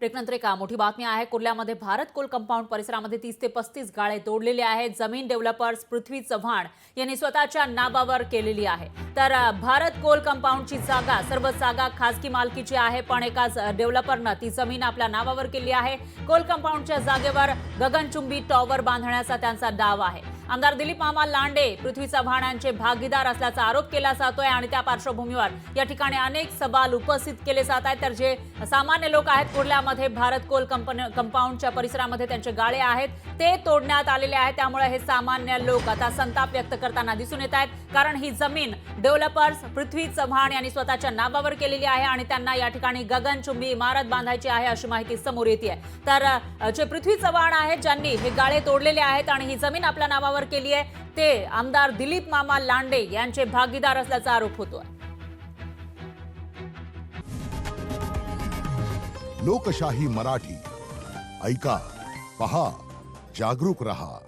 ब्रेकनंतर एक मोठी बातमी आहे। कुर्ल्यामध्ये भारत कोल कंपाऊंड परिसरामध्ये 30 ते 35 गाळे तोडलेले आहेत। जमीन डेव्हलपर्स पृथ्वी चव्हाण यांनी स्वतःच्या नावावर केलेली आहे। तर भारत कोल कंपाऊंडची जागा सर्व जागा खासगी मालकीची आहे, पण एकाच डेव्हलपरने ती जमीन आपल्या नावावर केली आहे। कोल कंपाऊंडच्या जागेवर गगनचुंबी टॉवर बांधण्याचा त्यांचा डाव आहे। आमदार दिलीप मामा लांडे पृथ्वी चव्हाण यांचे भागीदार असल्याचा आरोप केला जातोय आणि त्या पार्श्वभूमीवर या ठिकाणी अनेक सवाल उपस्थित केले जात आहेत। तर जे सामान्य लोक आहेत कुर्ल्यामध्ये भारत कोल कंपाऊंडच्या परिसरामध्ये त्यांचे गाळे आहेत ते तोडण्यात आलेले आहेत, त्यामुळे हे सामान्य लोक आता संताप व्यक्त करताना दिसून येत आहेत, कारण ही जमीन डेव्हलपर्स पृथ्वी चव्हाण यांनी स्वतःच्या नावावर केलेली आहे आणि त्यांना या ठिकाणी गगनचुंबी इमारत बांधायची आहे अशी माहिती समोर येते। तर जे पृथ्वी चव्हाण आहेत ज्यांनी हे गाळे तोडलेले आहेत आणि ही जमीन आपल्या नावावर केली आहे ते आमदार दिलीप मामा लांडे यांचे भागीदार असल्याचा आरोप होतोय। लोकशाही मराठी ऐका, पहा, जागरूक रहा।